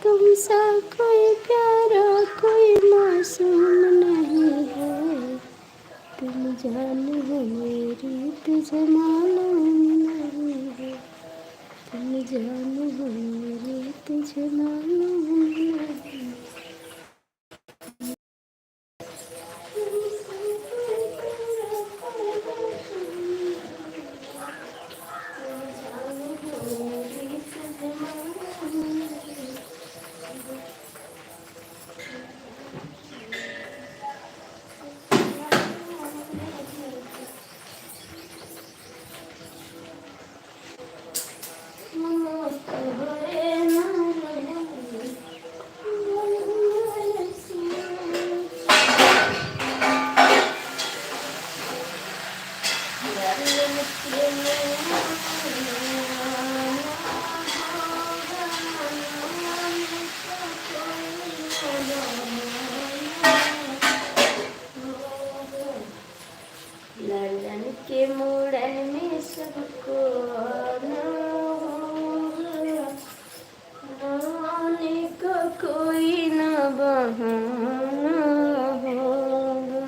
तुमसा कोई प्यारा कोई मासूम नहीं है, तुम जान हो मेरी तुझे मालूम नहीं है, तुम जान हो मेरी तुझे मालूम नहीं। ललन के मुड़न में सबको आने का कोई न बहाना होगा।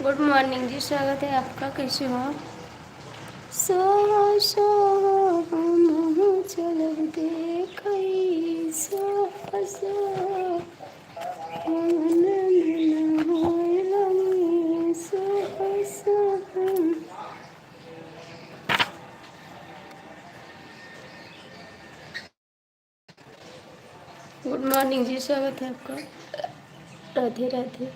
गुड मॉर्निंग जी, स्वागत है आपका। कैसे हो? सो सो हम चल देखई सो सो गुड मॉर्निंग जी, स्वागत है आपका। राधे राधे।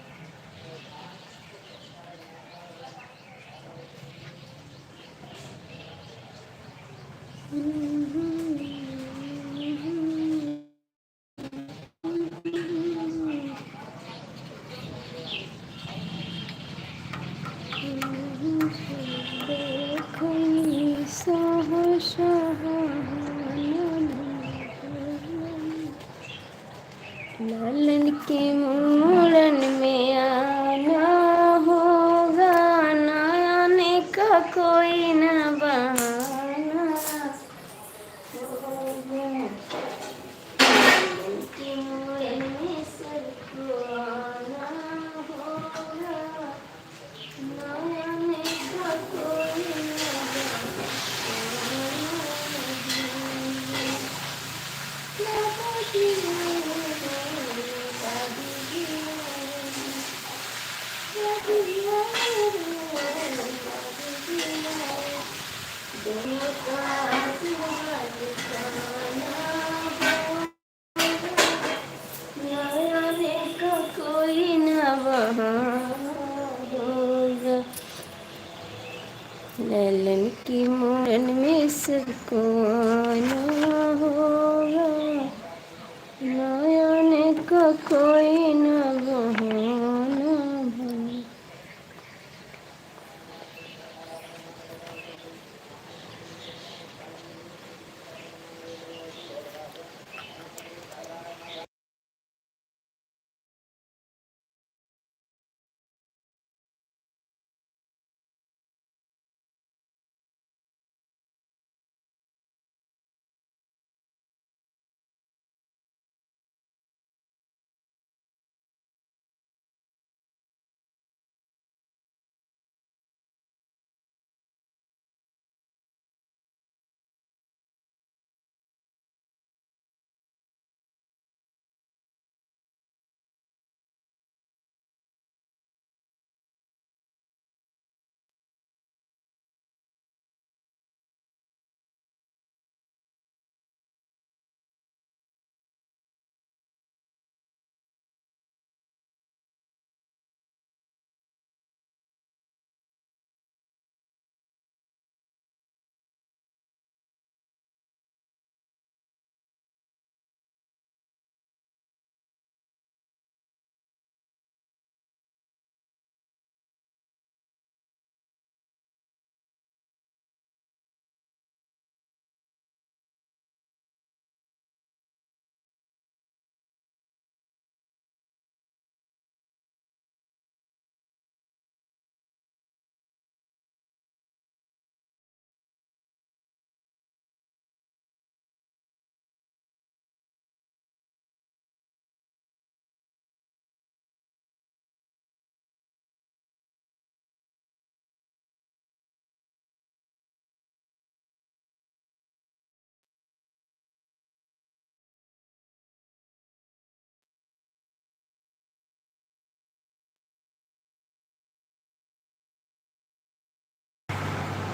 ललन के मूड़न में आना होगा, ना आने का कोई न बहाना होगा। ललन के मूड़न में सबको आना होगा, ना आने का कोई न ललन की मूड़न में सबको आना होगा, ना आने का कोई न बहाना।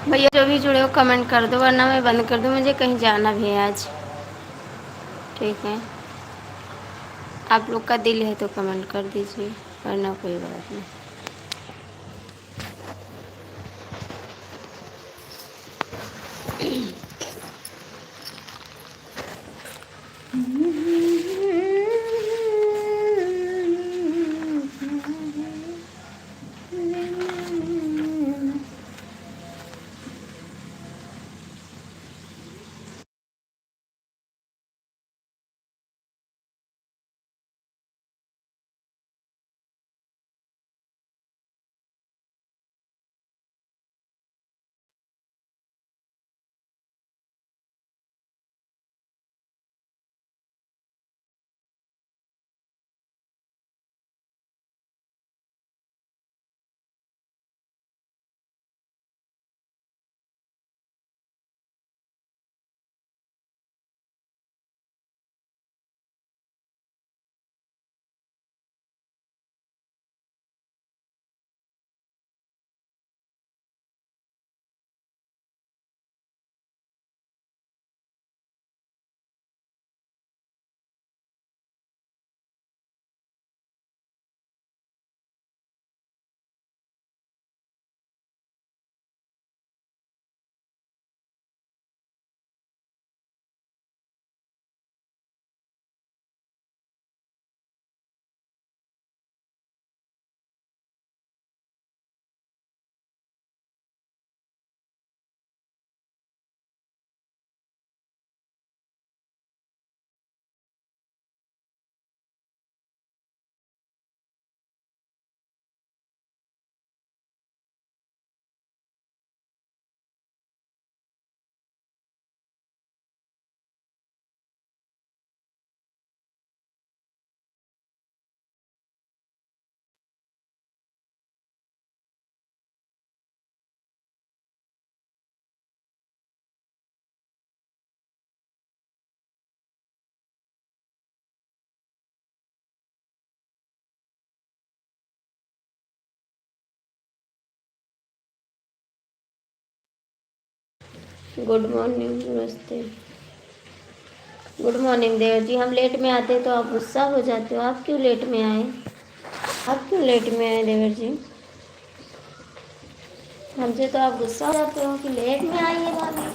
भैया जो भी जुड़े हो कमेंट कर दो, वरना मैं बंद कर दूँ, मुझे कहीं जाना भी है आज। ठीक है, आप लोग का दिल है तो कमेंट कर दीजिए, वरना कोई बात नहीं। गुड मॉर्निंग, नमस्ते। गुड मॉर्निंग देवर जी। हम लेट में आते तो आप गुस्सा हो जाते हो। आप क्यों लेट में आए? आप क्यों लेट में आए देवर जी? हमसे तो आप गुस्सा हो जाते हो कि लेट में आई है भाभी।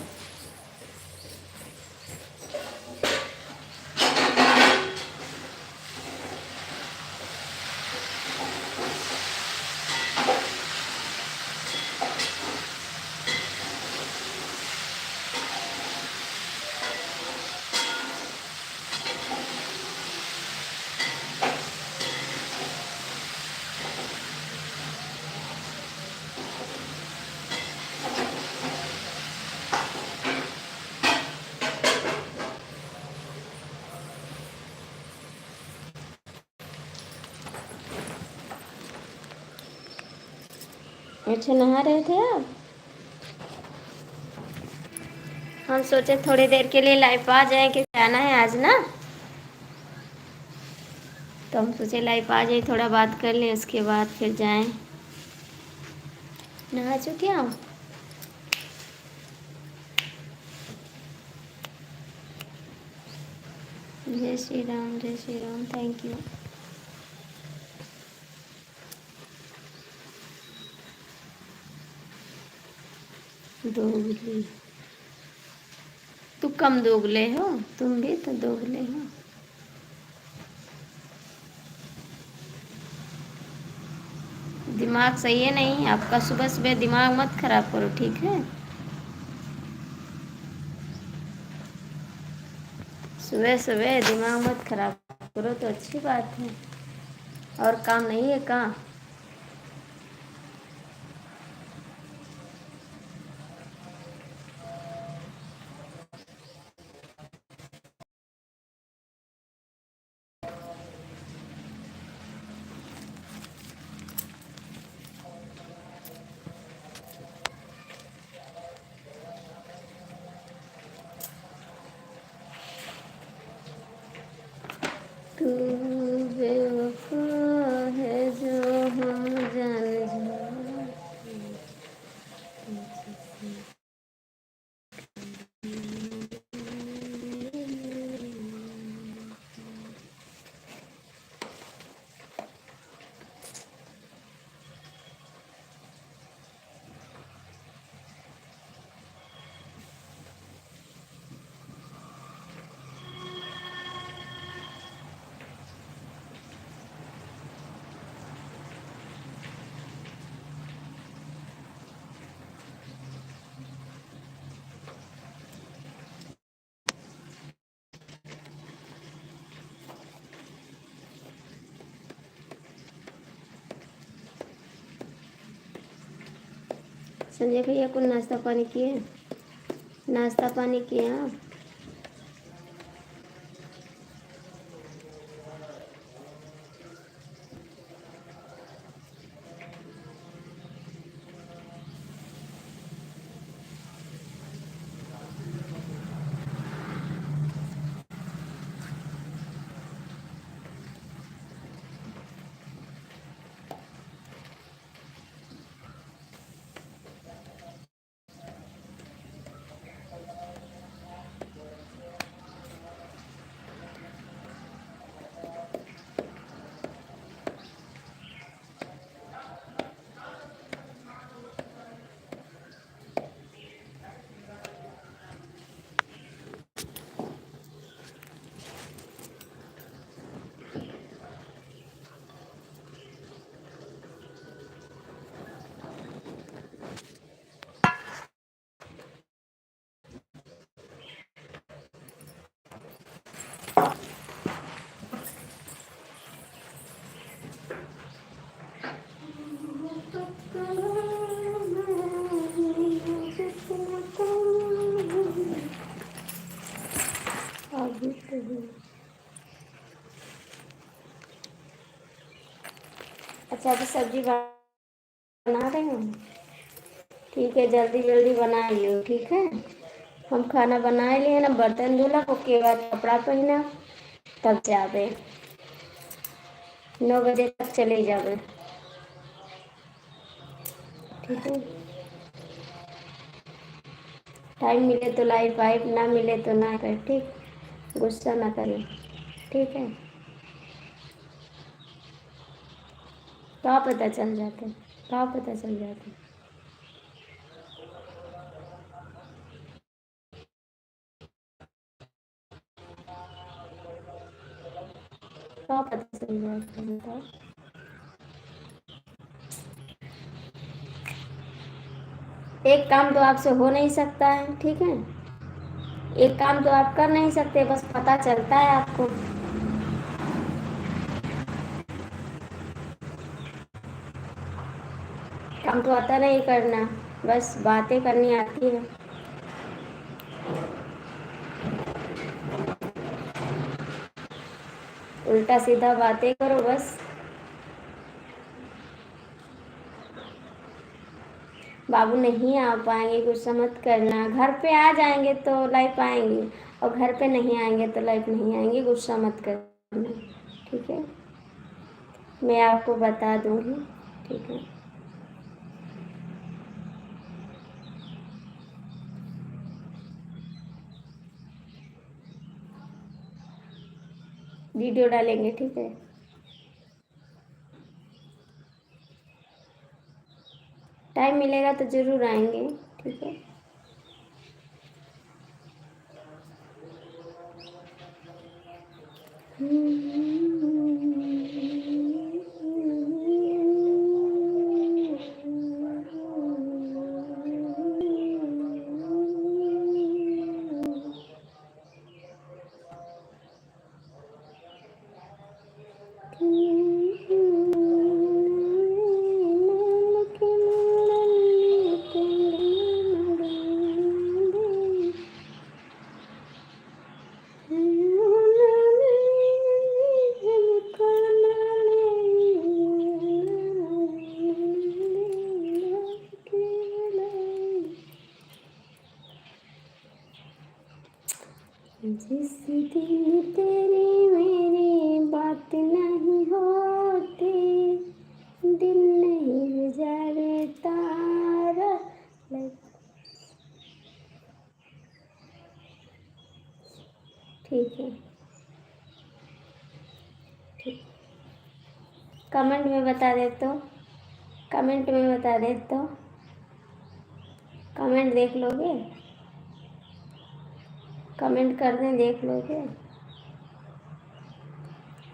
अच्छा, नहा रहे थे आप? हम सोचे थोड़ी देर के लिए लाइव आ जाए कि जाना है आज ना, तो हम सोचे लाइव आ जाए, थोड़ा बात कर लें, उसके बाद फिर जाएं। नहा चुके हम? जय श्री राम, जय श्री राम, थैंक यू। दोगली, तू कम दोगले हो, तुम भी तो दोगले हो। दिमाग सही है नहीं आपका, सुबह सुबह दिमाग मत खराब करो, ठीक है? सुबह सुबह दिमाग मत खराब करो तो अच्छी बात है। और काम नहीं है कहाँ? तू बेवफा है जो हम जान संजय भैया को नाश्ता पानी किए? नाश्ता पानी किए आप? अच्छा, अभी सब्जी बना रहे हैं? ठीक है, जल्दी जल्दी बना लियो, ठीक है? हम खाना बना लिए ना, बर्तन धोला, उसके बाद कपड़ा पहना, तब जाबे 9 बजे तक चले जाबे, ठीक है? टाइम मिले तो लाइव आइब, ना मिले तो ना कर, ठीक? गुस्सा ना करें, ठीक है? कहाँ पता चल जाते, कहाँ पता चल जाते? कहाँ पता चल जाते बताओ? एक काम तो आपसे हो नहीं सकता है, ठीक है? एक काम तो आप कर नहीं सकते, बस पता चलता है आपको। काम तो आता नहीं करना, बस बातें करनी आती है। उल्टा सीधा बातें करो बस। बाबू नहीं आ पाएंगे, गुस्सा मत करना। घर पे आ जाएंगे तो लाइव आएंगे, और घर पे नहीं आएंगे तो लाइव नहीं आएंगे, गुस्सा मत करना। ठीक है, मैं आपको बता दूंगी। ठीक है, वीडियो डालेंगे। ठीक है, टाइम मिलेगा तो ज़रूर आएंगे। ठीक है, जिस दिन तेरी मेरी बात नहीं होती, दिल नहीं गुजारे तारा। ठीक है, ठीक, कमेंट में बता दे तो, कमेंट में बता दे तो, कमेंट देख लोगे, कमेंट कर दें, देख लोगे।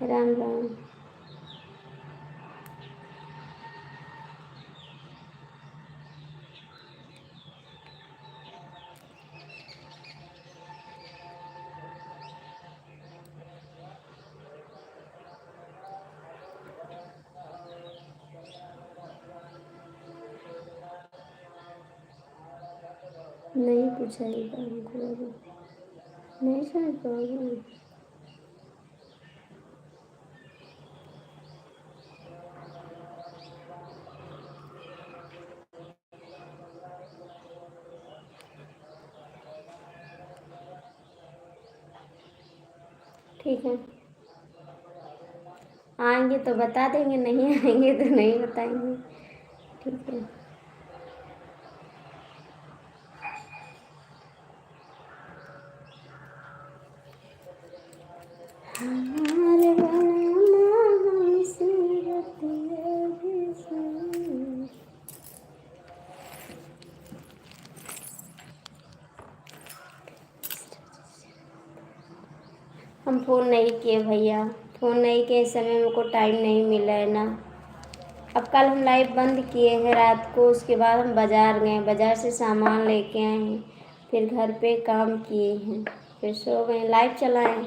राम राम। नहीं पूछाएगा हमको अभी, नहीं समझ पाओगे। ठीक है, आएंगे तो बता देंगे, नहीं आएंगे तो नहीं बताएंगे। ठीक है, हमारे हम फ़ोन नहीं किए भैया, फ़ोन नहीं किए, इस समय मेरे को टाइम नहीं मिला है ना। अब कल हम लाइव बंद किए हैं रात को, उसके बाद हम बाज़ार गए, बाज़ार से सामान लेके आए हैं, फिर घर पे काम किए हैं, फिर सो गए, लाइव चलाएं,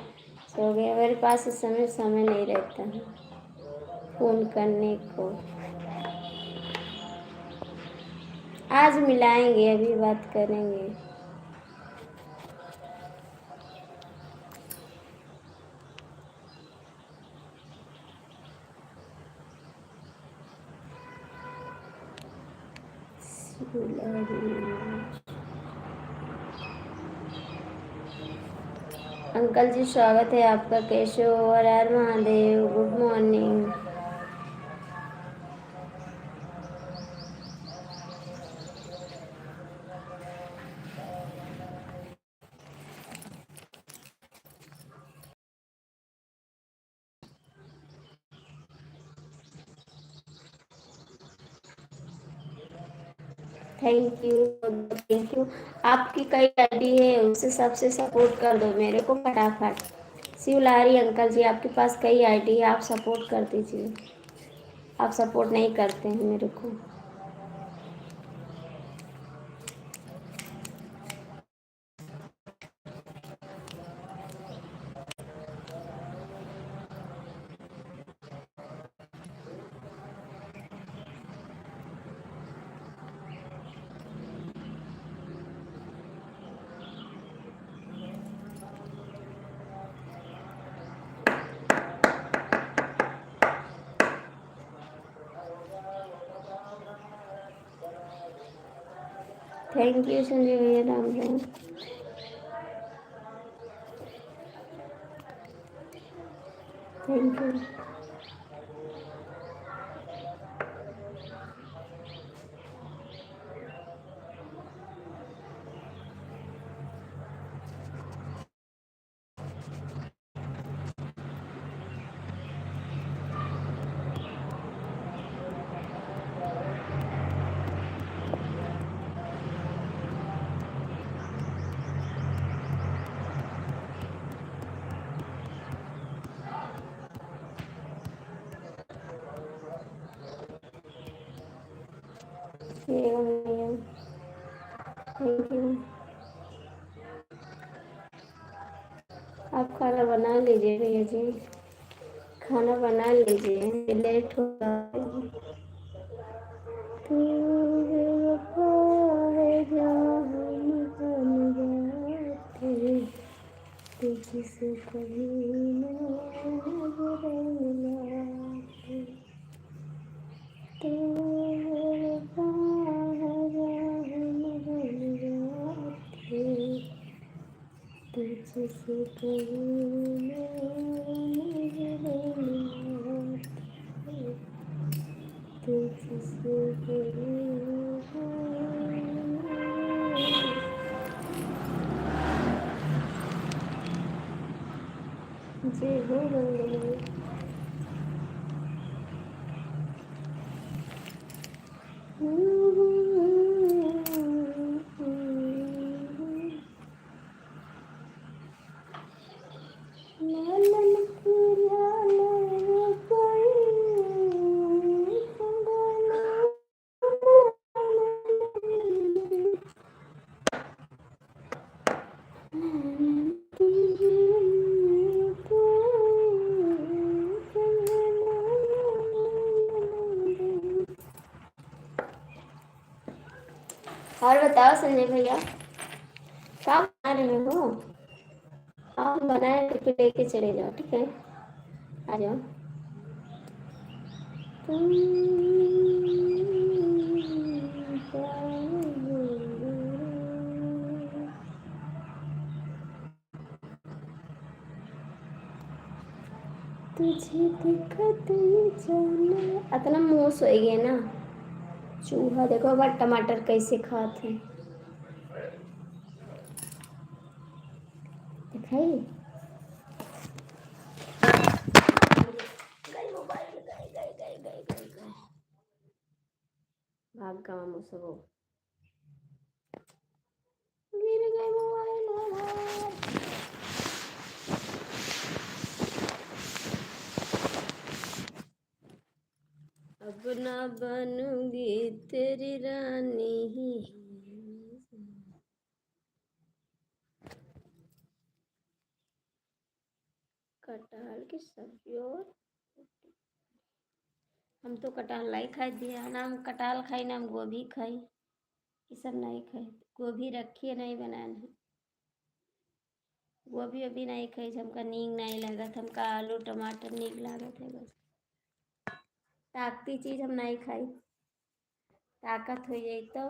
सो गए। मेरे पास इस समय समय नहीं रहता है फ़ोन करने को। आज मिलाएंगे, अभी बात करेंगे। अंकल जी स्वागत है आपका, कैसे हो? हर हर Mahadev, good morning. Thank you, thank you. आपकी कई आईडी है, उससे सबसे सपोर्ट कर दो मेरे को फटाफट। शिवलारी अंकल जी, आपके पास कई आईडी है, आप सपोर्ट कर दीजिए। आप सपोर्ट नहीं करते हैं मेरे को। थैंक यू संजय भैया, Ram Ram. Thank you. Thank you. आप खाना बना लीजिए भैया जी, खाना बना लीजिए, लेट हो रहा है। तू बेवफा है जहाँ हम जाते, तुझसे कभी नजरें मिलाते। तू बेवफा है जहाँ हम जाते, तुझसे कभी नजरें मिलाते, तुझसे कभी जी हो गई। लालन की लाल कोई संगना, लालन की कोई संगना। और बताओ संजय भैया, क्या बना रहे हो? आप बनाए तो फिर लेके चले जाओ, ठीक है? आ जाओ। तुझे दिक्कत जाने इतना मुँह सोएगी ना। चूहा देखो बा टमाटर कैसे खाते हैं, दिखाई गई मोबाइल, गई गई गई गई गई गई, भाग गया मुझसे वो, गिर गई मोबाइल हमारा। अब ना बनूंगी तेरी रानी ही। कटहल की सब्जी और हम तो कटहल नहीं खाई दिया ना, हम कटहल खाई ना हम गोभी खाई, ये सब नहीं खाई। गोभी रखी है नहीं बनाए हैं, गोभी अभी नहीं खाई, हमका नीक नहीं लगा, हमका आलू टमाटर नीक लागत है बस। ताकती चीज हम नहीं खाई, ताकत हो जाए तो।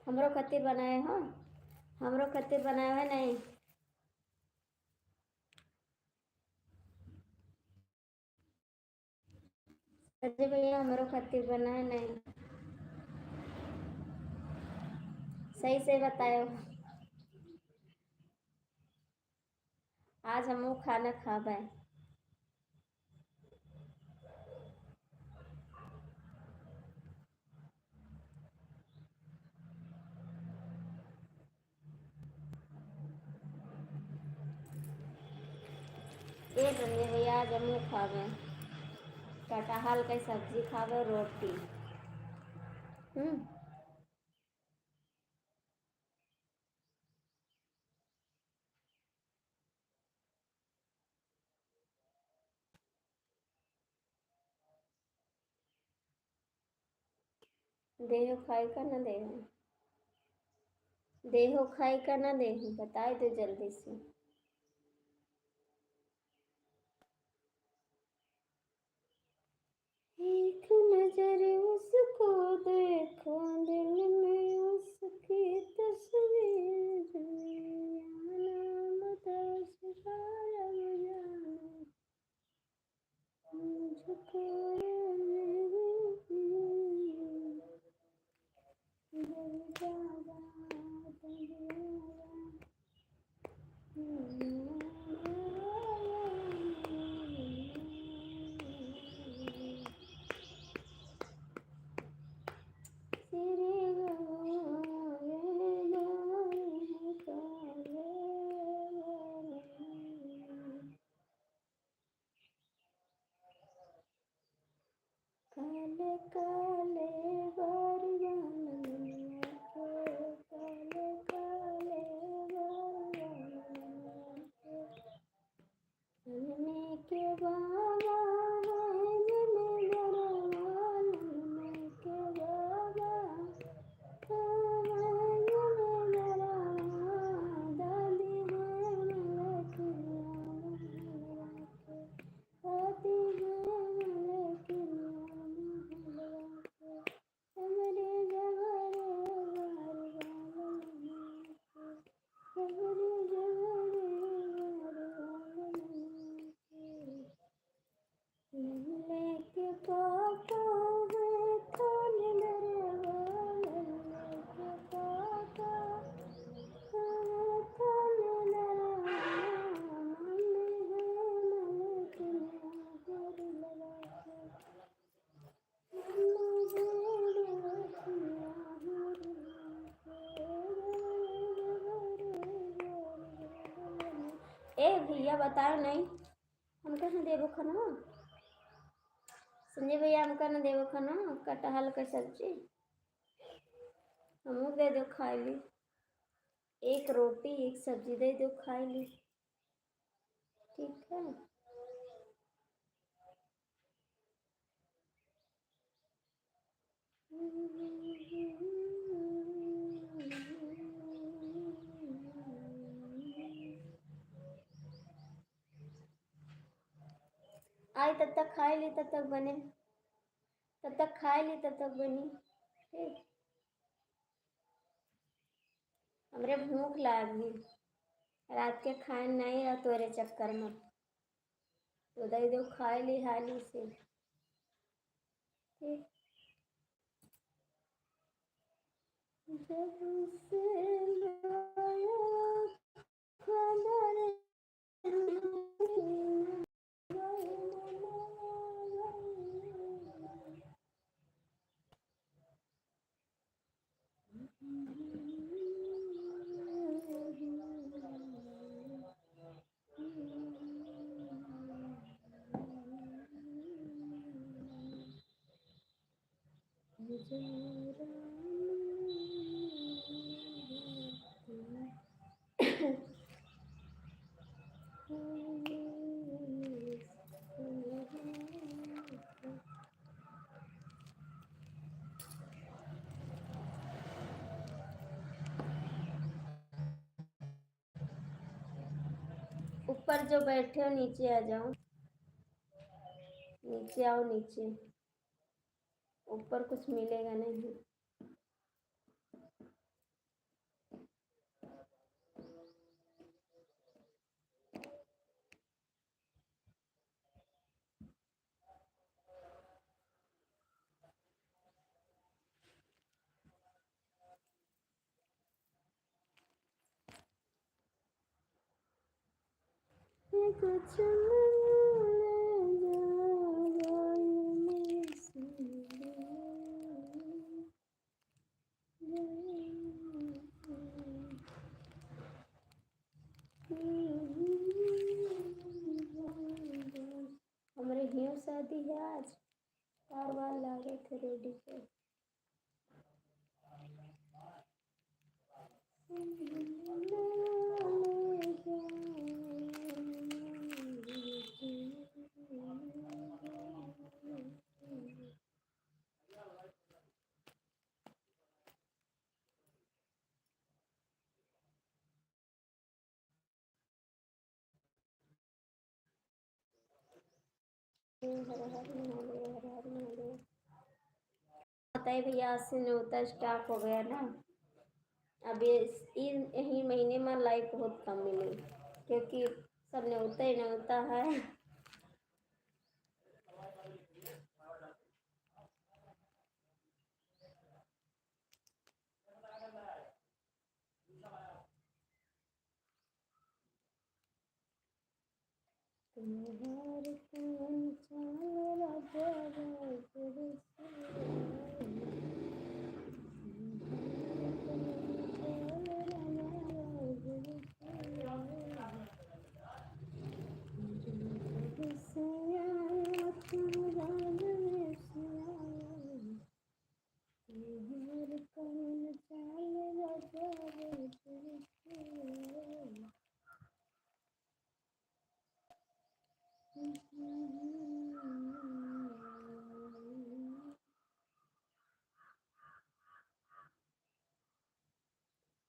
हमरो खातिर बनाए हो, हमरो खातिर बनाए है नहीं। अजय भैया हमरो खातिर बनाए नहीं, सही से बताए। आज हम खाना खाबे। ए संजय भैया आज हम खाबे कटहल के सब्जी खाबे रोटी। देहो खाई का ना देहो, देहो खाई का ना देहो, बताए तो जल्दी से। एक नजर उसको देखो, दिल में उसकी तस्वीर नाम दशहरा जाने मुझको काले काले बारियां काले काले बारियां के बाबा के बाबा दादी लेके पापा है थाने मेरे लेके पापा है थाने मेरा मम्मी है मलक गोर लगा के ए भैया बताओ नहीं हम कहाँ देवो खाना संजय भैया हमका न देवो खाना कटहल का सब्जी हमको दे दो खाई ली एक रोटी एक सब्जी दे दो खाई ली ठीक है आई तब तक खाई ली तब तक बने तब तक खाई ली तब तक बनी ठीक हमरे भूख लागी रात के खाए नहीं रहा तोरे चक्कर में तो दे दो खाई ली हाली से ठीक जब से लाया खबर ऊपर जो बैठे हो नीचे आ जाओ नीचे आओ नीचे ऊपर कुछ मिलेगा नहीं कुछ हमारे हियो शादी है आज बार बार लागे थे रेडी पे हर हर महादेव, हर हर महादेव। पता है भैया, आज से न्योता स्टार्ट हो गया ना। अब ये यही महीने में लाइक बहुत कम मिली, क्योंकि सब न्योता ही न्योता है। तुम्हारे कौन चाल राजा राजरी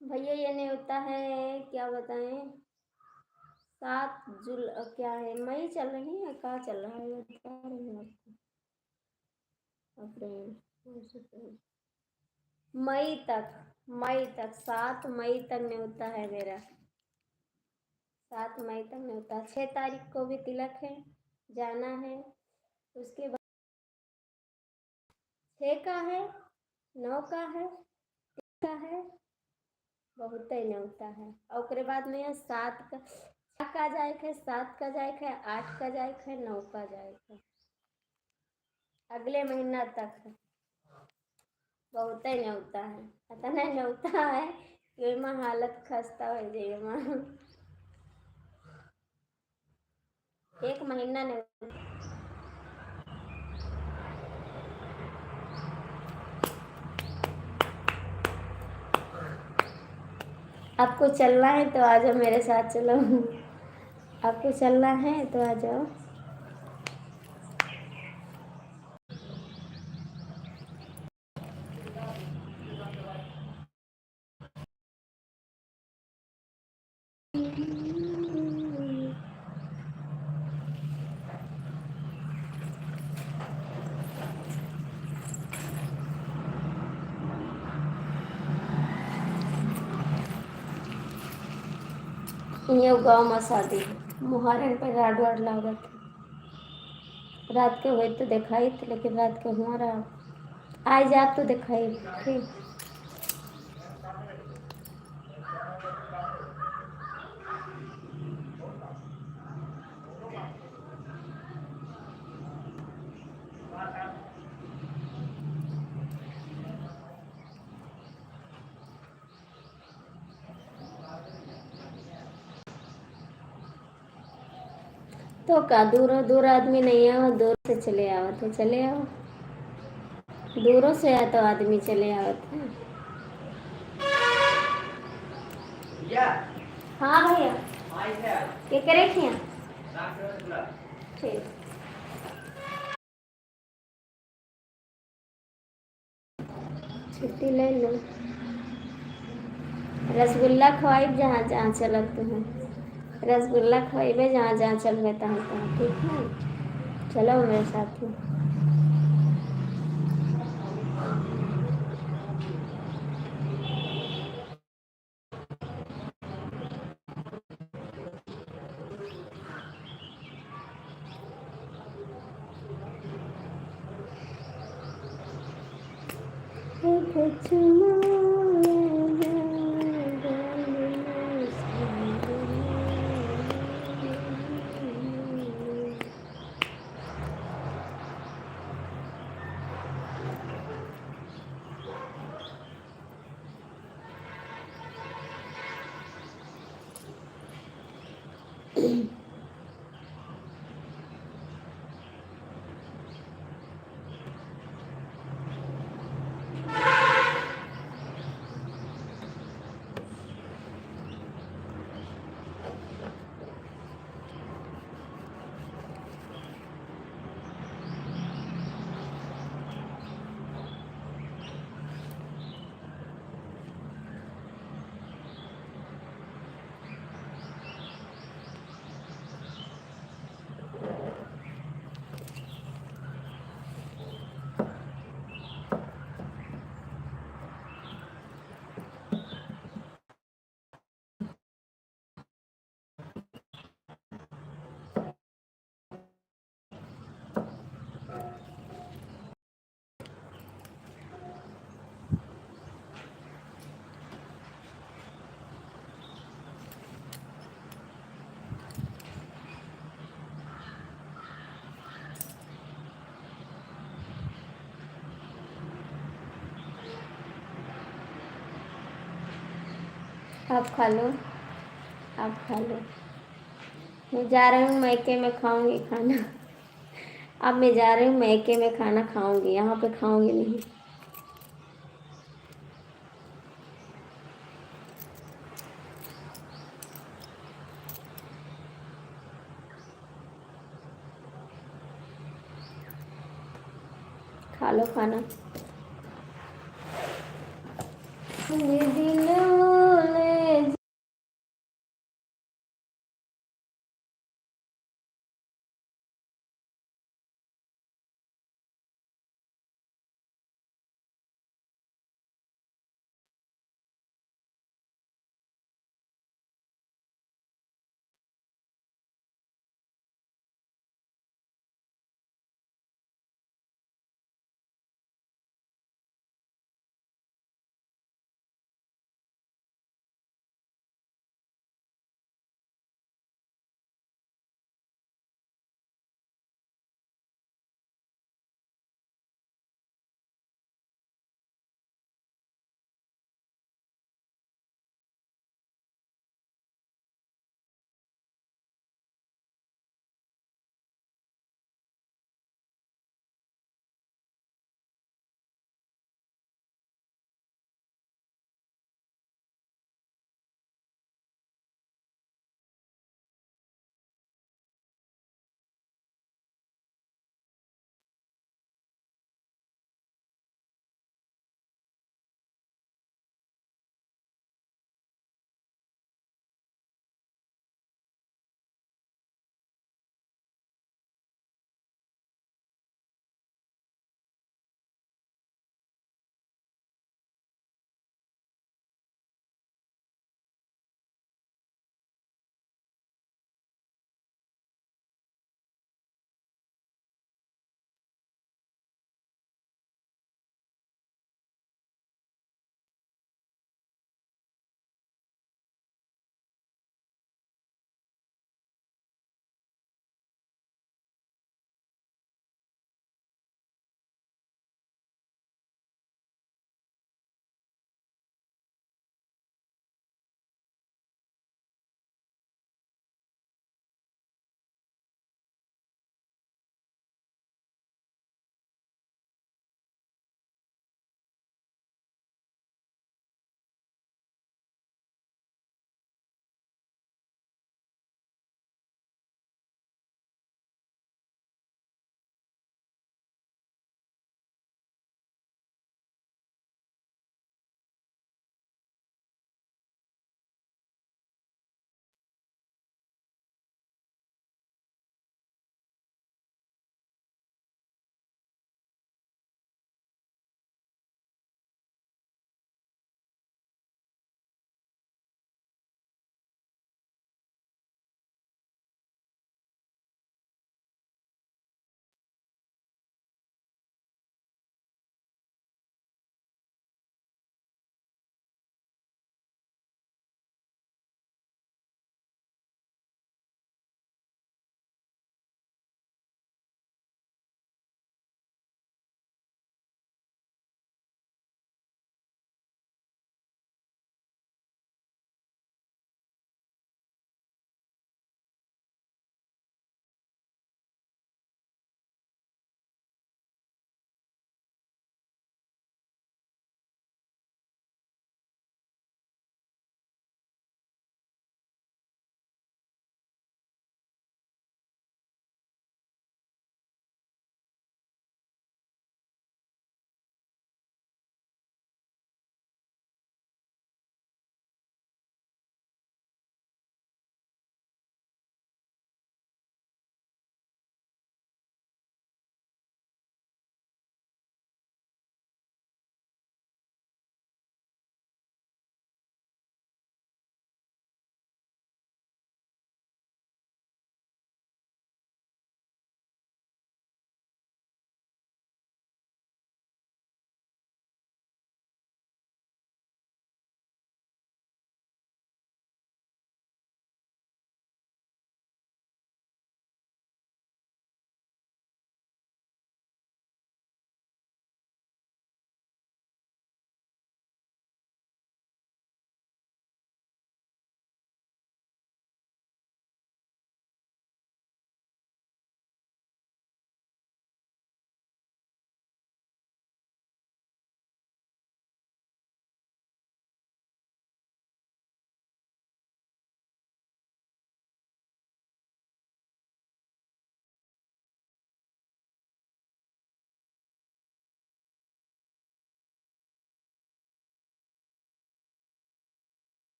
भैया ये नहीं होता है, क्या बताएं। 7 जुल क्या है, मई चल रही है, कहाँ चल रहा है ये बता रही हूँ आपको। अप्रैल, मई तक, मई तक 7 मई तक नहीं होता है मेरा। 7 मई तक नहीं होता। 6 तारीख को भी तिलक है, जाना है। उसके बाद 6 का है, 9 का है, 3 का है, बहुत ही नहीं होता है। और उसके बाद में 7 का, 6 का जाएगा है, 7 का जाएगा है, 8 का जाएगा है, 9 का जाएगा है। अगले महीना तक है। बहुत ही नहीं होता है, पता नहीं होता है कि माँ हालत खस्ता हो जाए माँ। 1 महीना नहीं। आपको चलना है तो आ जाओ मेरे साथ, चलो। आपको चलना है तो आ जाओ। ये गाँव में शादी मुहर्रम पे राड वाड लागत। रात के हुए तो दिखाई थे, लेकिन रात के हुआ रहा। आज आप तो दिखाई ठीक। तो का दूर दूर आदमी नहीं आओ, दूर से चले आओ तो चले आओ। दूरों से आया तो आदमी चले आवत है। हाँ भैया, ये करे थे ठीक। छुट्टी ले लो। रसगुल्ला खवाई जहाँ जहाँ चलत हैं। रसगुल्ला खवाइबे जहाँ जहाँ चलबे तहाँ तहाँ, ठीक है। चलो मेरे साथ ही। आप खा लो, आप खा लो। मैं जा रही हूँ मैके में खाऊंगी खाना। अब मैं जा रही हूँ मैके में खाना खाऊंगी, यहाँ पे खाऊंगी नहीं। खा लो खाना। ये दिल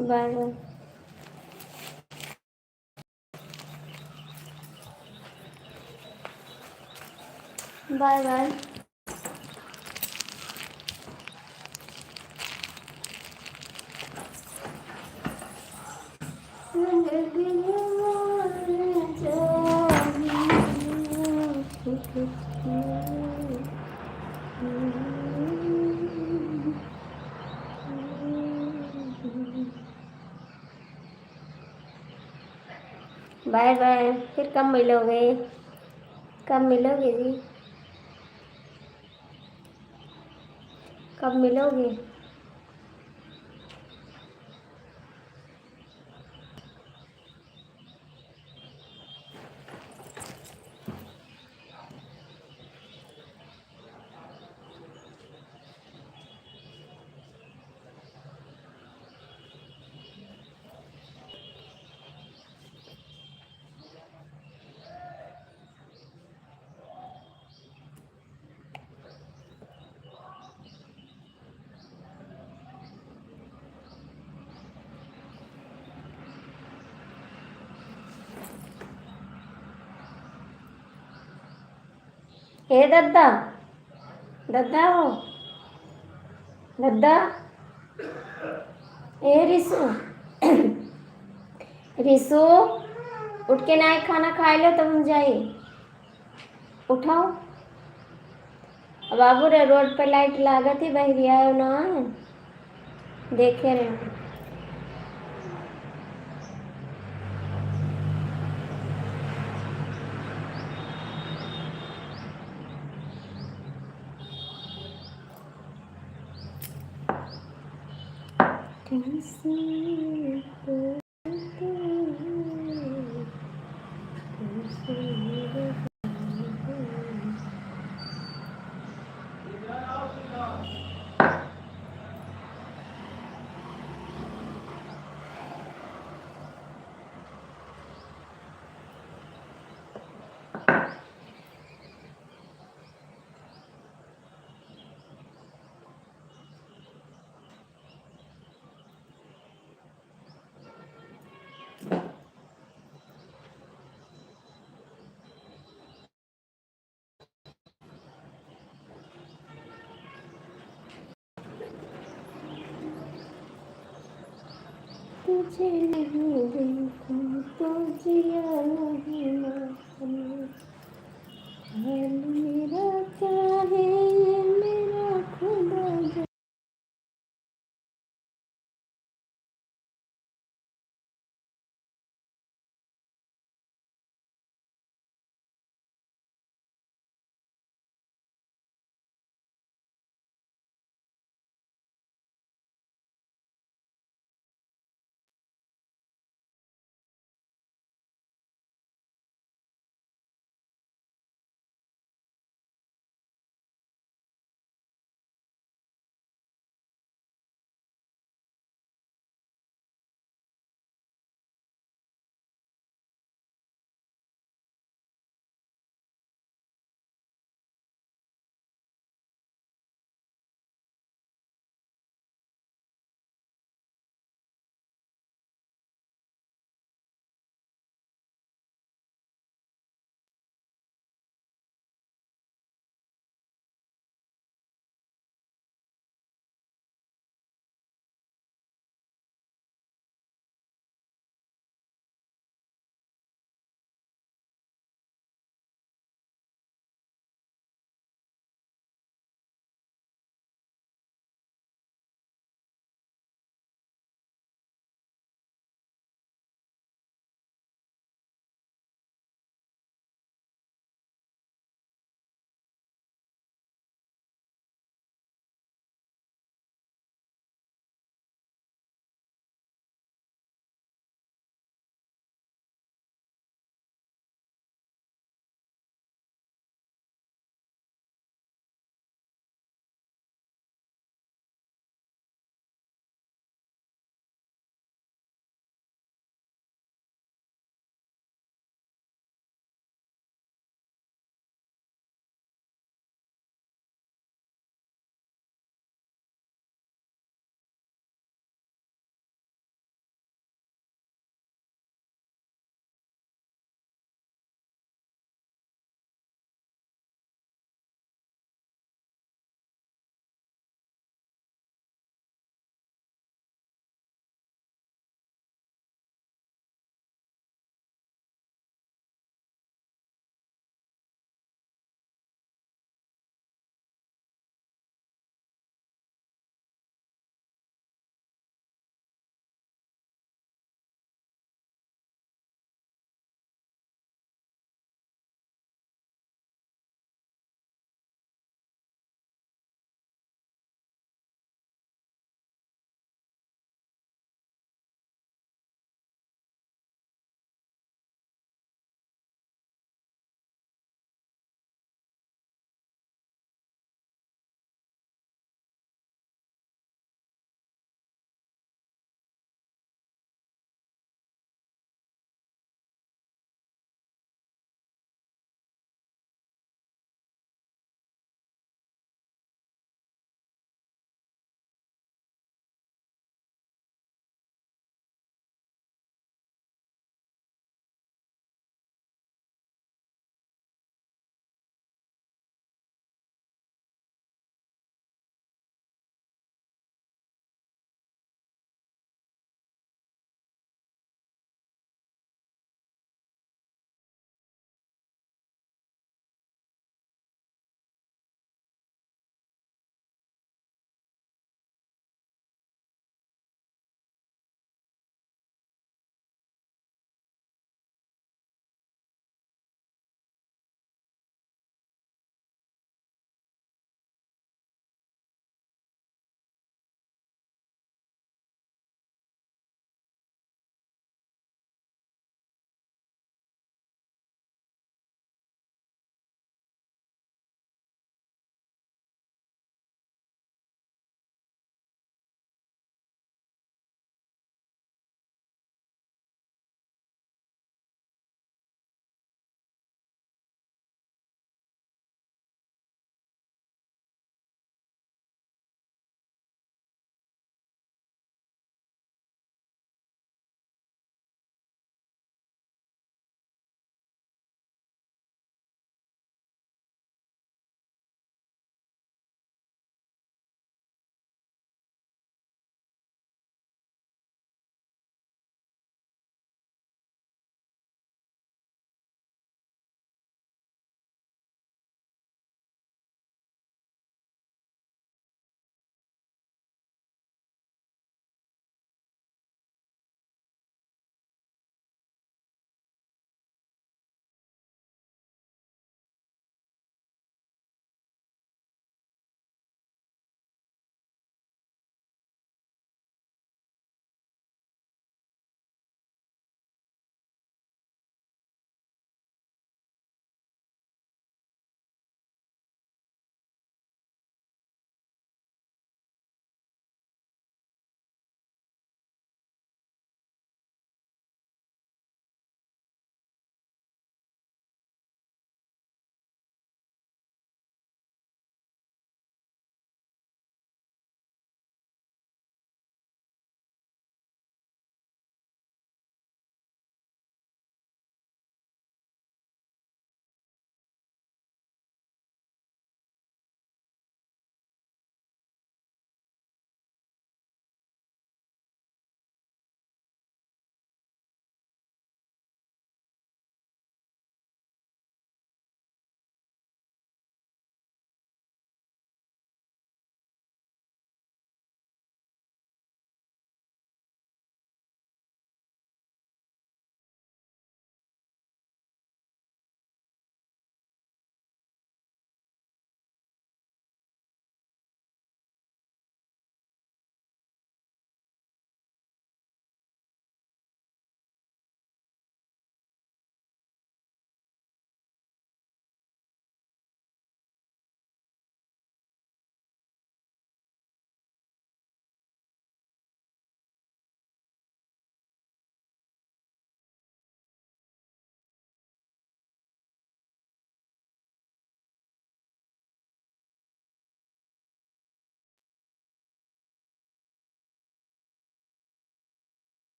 bye bye. Bye bye. Bye bye. फिर कब मिलोगे? कब मिलोगे जी? कब मिलोगे? हे दद्दा, दद्दा हो, दद्दा, ए रिसु, रिसु, उठ के ना खाना खा लो तब हम जाइए। उठाओ। बाबू रे रोड पे लाइट लागत ही बहरिया है ना, देखे रहे। तुझे नहीं देखूं तो जिया नहीं मालूम।